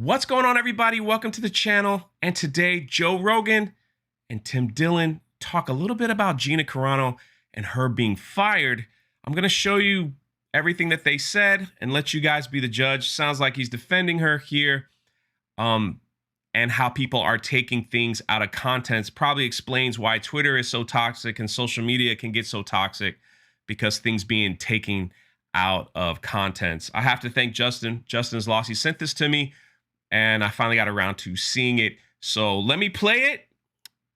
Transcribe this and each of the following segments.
What's going on, everybody? Welcome to the channel. And today, Joe Rogan and Tim Dillon talk a little bit about Gina Carano and her being fired. I'm going to show you everything that they said and let you guys be the judge. Sounds like he's defending her here. And how people are taking things out of context. Probably explains why Twitter is so toxic and social media can get so toxic because things being taken out of context. I have to thank Justin. Justin's lost. He sent this to me, and I finally got around to seeing it. So let me play it,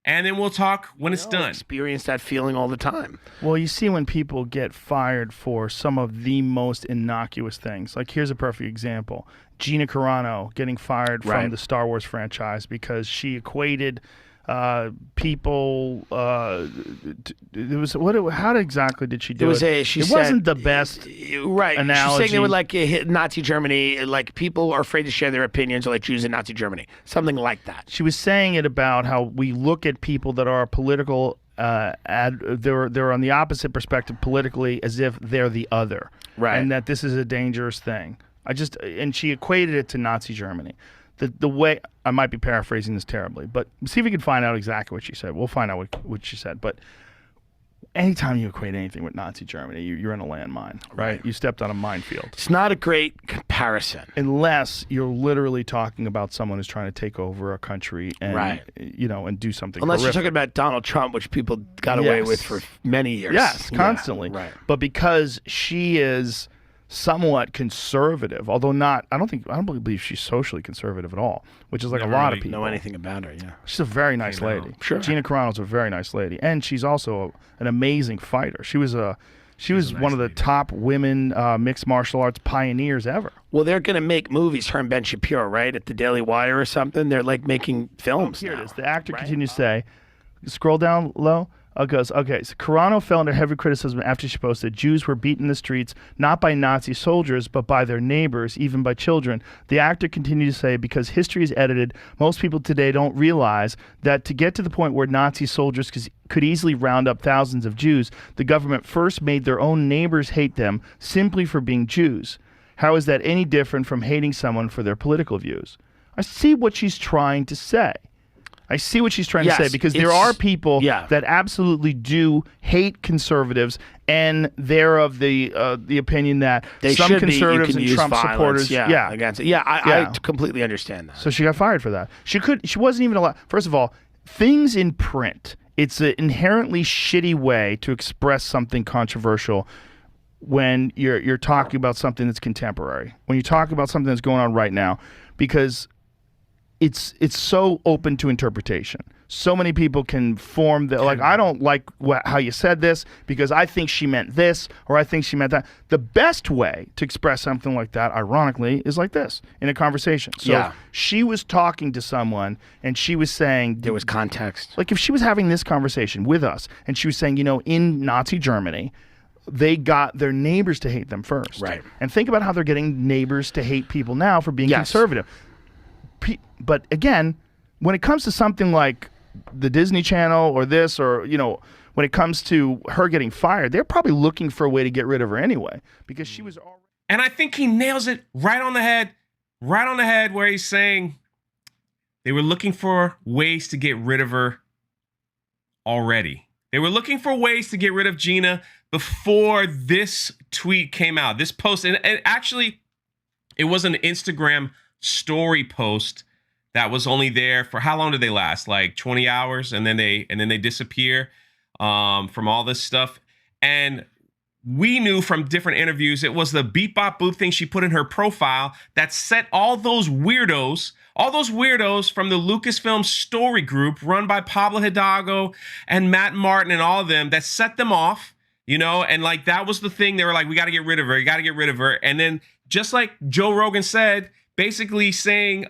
and then we'll talk when it's done. Experience that feeling all the time. Well, you see when people get fired for some of the most innocuous things. Like, here's a perfect example. Gina Carano getting fired from the Star Wars franchise because she equated people. It was how exactly did she do it? It wasn't the best analogy. She's saying they were like Nazi Germany, like people are afraid to share their opinions, like Jews in Nazi Germany, something like that. She was saying it about how we look at people that are political. They're on the opposite perspective politically, as if they're the other, and that this is a dangerous thing. And she equated it to Nazi Germany. The way, I might be paraphrasing this terribly, but see if we can find out exactly what she said. We'll find out what she said. But anytime you equate anything with Nazi Germany, you're in a landmine, right? You stepped on a minefield. It's not a great comparison. Unless you're literally talking about someone who's trying to take over a country and, and do something Unless horrific. you're talking about Donald Trump, which people got away with for many years. Yes, constantly. Right. But because she is somewhat conservative, although not, I don't believe she's socially conservative at all, which is like Never a lot really of people know anything about her. Yeah, she's a very nice lady. Sure, Gina Carano's a very nice lady, and she's also an amazing fighter. She was one of the top women mixed martial arts pioneers ever. Well, they're going to make movies, her and Ben Shapiro, right, at the Daily Wire or something. They're like making films. Here now. it is. The actor continues to say, scroll down low. Goes, okay, so Carano fell under heavy criticism after she posted Jews were beaten in the streets, not by Nazi soldiers, but by their neighbors, even by children. The actor continued to say, because history is edited, most people today don't realize that to get to the point where Nazi soldiers could easily round up thousands of Jews, the government first made their own neighbors hate them simply for being Jews. How is that any different from hating someone for their political views? I see what she's trying to say. I see what she's trying to say, because there are people that absolutely do hate conservatives, and they're of the opinion that some conservatives and Trump supporters, against it. I completely understand that. So she got fired for that. She wasn't even allowed. First of all, things in print, it's an inherently shitty way to express something controversial when you're talking about something that's contemporary. When you talk about something that's going on right now, because it's so open to interpretation. So many people can form the, like, I don't like how you said this because I think she meant this, or I think she meant that. The best way to express something like that, ironically, is like this, in a conversation. So if she was talking to someone and she was saying, there was context. Like if she was having this conversation with us and she was saying, in Nazi Germany, they got their neighbors to hate them first. Right. And think about how they're getting neighbors to hate people now for being conservative. But again, when it comes to something like the Disney Channel or this, or, when it comes to her getting fired, they're probably looking for a way to get rid of her anyway, because she was already. And I think he nails it right on the head where he's saying they were looking for ways to get rid of her already. They were looking for ways to get rid of Gina before this tweet came out, this post. And actually, it was an Instagram story post that was only there for, how long did they last? Like 20 hours, and then they disappear from all this stuff. And we knew from different interviews it was the beep bop boop thing she put in her profile that set all those weirdos from the Lucasfilm story group run by Pablo Hidalgo and Matt Martin and all of them, that set them off, and like that was the thing. They were like, we got to get rid of her. You got to get rid of her. And then just like Joe Rogan said, basically saying,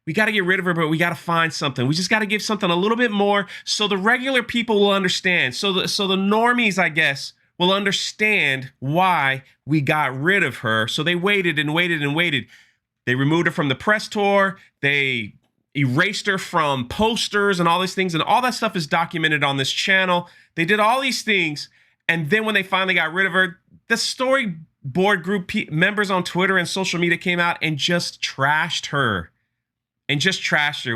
we got to get rid of her, but we got to find something. We just got to give something a little bit more so the regular people will understand. So the normies, I guess, will understand why we got rid of her. So they waited and waited and waited. They removed her from the press tour. They erased her from posters and all these things. And all that stuff is documented on this channel. They did all these things. And then when they finally got rid of her, the story board group members on Twitter and social media came out and just trashed her.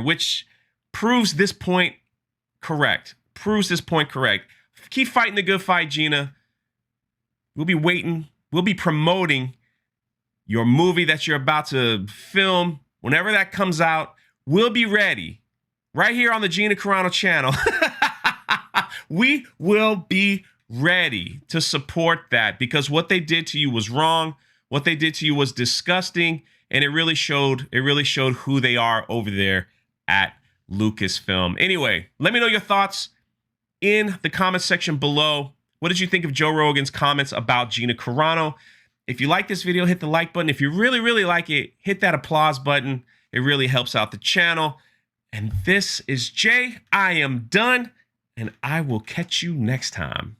Which proves this point correct. Keep fighting the good fight, Gina. We'll be waiting. We'll be promoting your movie that you're about to film. Whenever that comes out, we'll be ready. Right here on the Gina Carano channel. We will be ready to support that, because what they did to you was wrong. What they did to you was disgusting. And it really showed who they are over there at Lucasfilm. Anyway, let me know your thoughts in the comment section below. What did you think of Joe Rogan's comments about Gina Carano? If you like this video, hit the like button. If you really, really like it, hit that applause button. It really helps out the channel. And this is Jay. I am done, and I will catch you next time.